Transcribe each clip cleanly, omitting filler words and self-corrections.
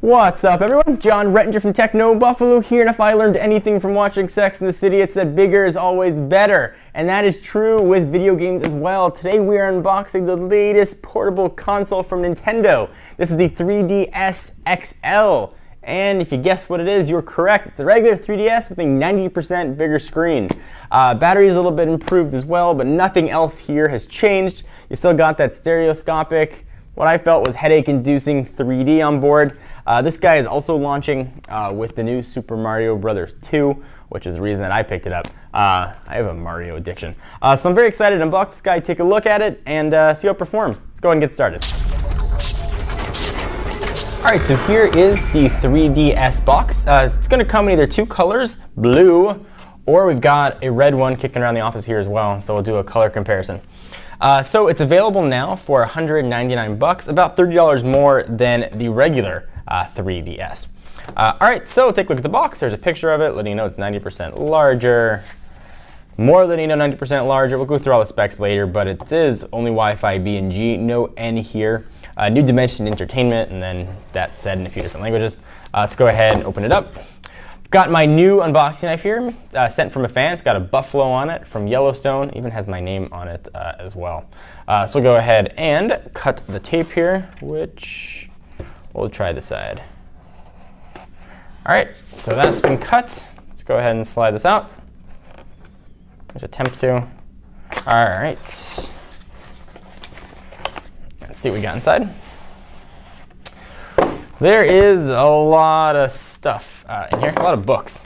What's up, everyone? John Rettinger from Techno Buffalo here, and if I learned anything from watching Sex and the City, it's that bigger is always better. And that is true with video games as well. Today we are unboxing the latest portable console from Nintendo. This is the 3DS XL. And if you guess what it is, you're correct. It's a regular 3DS with a 90% bigger screen. Battery is a little bit improved as well, but nothing else here has changed. You still got that stereoscopic, what I felt was headache-inducing 3D on board. This guy is also launching with the new Super Mario Bros. 2, which is the reason that I picked it up. I have a Mario addiction. So I'm very excited to unbox this guy, take a look at it, and see how it performs. Let's go ahead and get started. All right, so here is the 3DS box. It's going to come in either two colors, blue, or we've got a red one kicking around the office here as well, so we'll do a color comparison. So it's available now for $199, about $30 more than the regular 3DS. All right, so take a look at the box. There's a picture of it letting you know it's 90% larger. More letting you know 90% larger. We'll go through all the specs later, but it is only Wi-Fi B and G, no N here. New Dimension Entertainment, and then that's said in a few different languages. Let's go ahead and open it up. Got my new unboxing knife here, sent from a fan. It's got a buffalo on it from Yellowstone. Even has my name on it as well. So we'll go ahead and cut the tape here, which we'll try this side. All right, so that's been cut. Let's go ahead and slide this out. Let's attempt to. All right. Let's see what we got inside. There is a lot of stuff in here, a lot of books.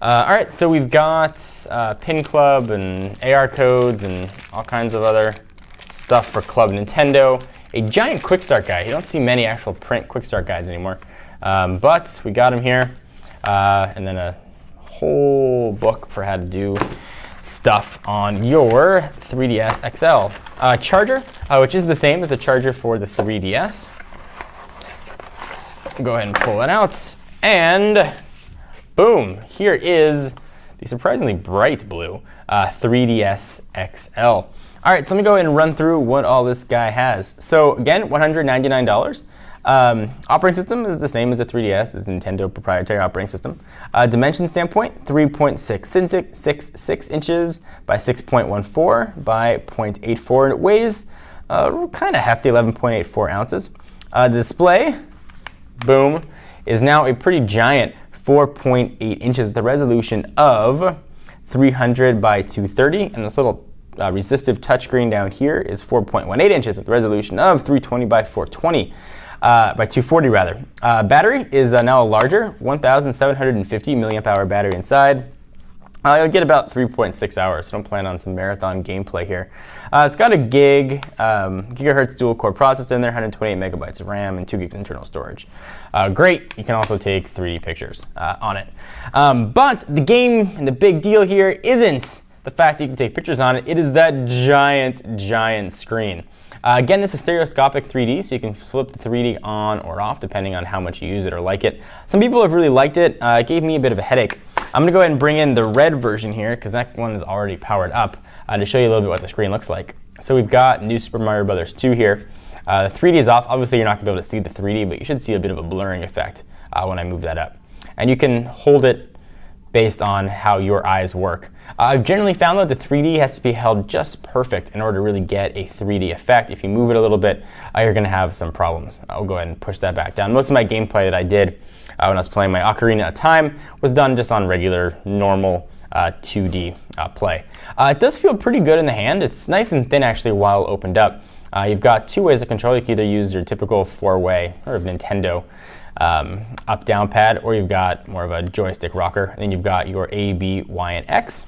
All right, so we've got Pin Club and AR codes and all kinds of other stuff for Club Nintendo. A giant quick start guide. You don't see many actual print quick start guides anymore, but we got them here. And then a whole book for how to do stuff on your 3DS XL. Charger, which is the same as a charger for the 3DS. Go ahead and pull it out, and boom, here is the surprisingly bright blue 3DS XL. All right, so let me go ahead and run through what all this guy has. So again, $199. Operating system is the same as the 3DS, it's a Nintendo proprietary operating system. Dimension standpoint, 3.66 inches by 6.14 by 0.84, and it weighs kind of hefty, 11.84 ounces. The display, boom, is now a pretty giant 4.8 inches with a resolution of 300 by 230, and this little resistive touchscreen down here is 4.18 inches with a resolution of 320 by 420. By 240 rather. Battery is now a larger 1,750 milliamp hour battery inside. You'll get about 3.6 hours, so don't plan on some marathon gameplay here. It's got a gigahertz dual core processor in there, 128 megabytes of RAM, and 2 gigs internal storage. Great, you can also take 3D pictures on it. But the game and the big deal here isn't the fact that you can take pictures on it, it is that giant screen. Again, this is stereoscopic 3D, so you can flip the 3D on or off depending on how much you use it or like it. Some people have really liked it. It gave me a bit of a headache. I'm going to go ahead and bring in the red version here because that one is already powered up to show you a little bit what the screen looks like. So we've got new Super Mario Bros. 2 here. The 3D is off. Obviously, you're not going to be able to see the 3D, but you should see a bit of a blurring effect when I move that up. And you can hold it based on how your eyes work. I've generally found that the 3D has to be held just perfect in order to really get a 3D effect. If you move it a little bit, you're going to have some problems. I'll go ahead and push that back down. Most of my gameplay that I did when I was playing my Ocarina of Time was done just on regular, normal 2D play. It does feel pretty good in the hand. It's nice and thin actually while opened up. You've got two ways of control. You can either use your typical four-way or Nintendo up-down pad, or you've got more of a joystick rocker, and then you've got your A, B, Y, and X.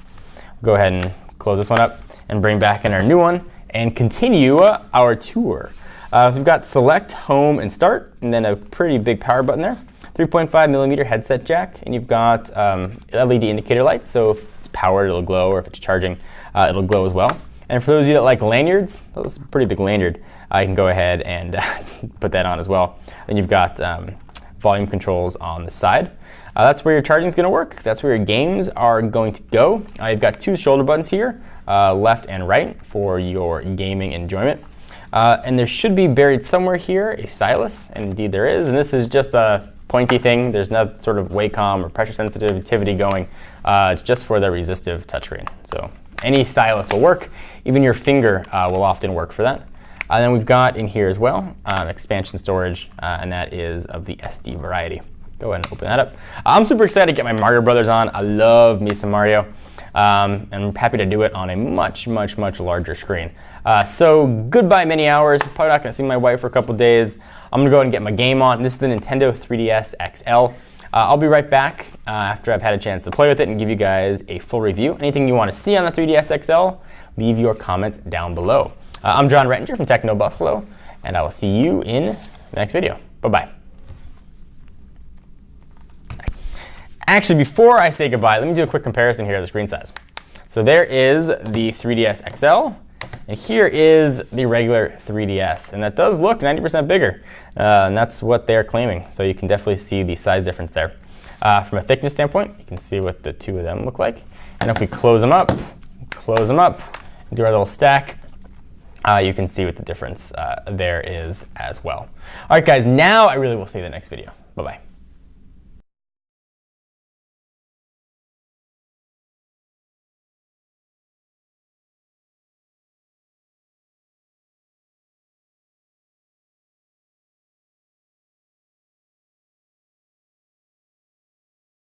Go ahead and close this one up and bring back in our new one and continue our tour. We've got select, home, and start, and then a pretty big power button there. 3.5 millimeter headset jack, and you've got LED indicator lights, so if it's powered, it'll glow, or if it's charging, it'll glow as well. And for those of you that like lanyards, that was a pretty big lanyard, you can go ahead and put that on as well. Then you've got volume controls on the side. That's where your charging is going to work. That's where your games are going to go. You've got two shoulder buttons here, left and right, for your gaming enjoyment. And there should be buried somewhere here a stylus, and indeed there is. And this is just a pointy thing. There's no sort of Wacom or pressure sensitivity going. It's just for the resistive touchscreen. So any stylus will work. Even your finger will often work for that. And then we've got in here as well expansion storage, and that is of the SD variety. Go ahead and open that up. I'm super excited to get my Mario Brothers on. I love me some Mario. And I'm happy to do it on a much larger screen. So goodbye many hours. Probably not gonna see my wife for a couple days. I'm gonna go ahead and get my game on. This is the Nintendo 3DS XL. I'll be right back after I've had a chance to play with it and give you guys a full review. Anything you want to see on the 3DS XL, leave your comments down below. I'm John Rettinger from Techno Buffalo, and I will see you in the next video. Bye-bye. Actually, before I say goodbye, let me do a quick comparison here of the screen size. So there is the 3DS XL, and here is the regular 3DS. And that does look 90% bigger, and that's what they're claiming. So you can definitely see the size difference there. From a thickness standpoint, you can see what the two of them look like. And if we close them up, and do our little stack, you can see what the difference there is as well. All right, guys, now I really will see you in the next video. Bye-bye.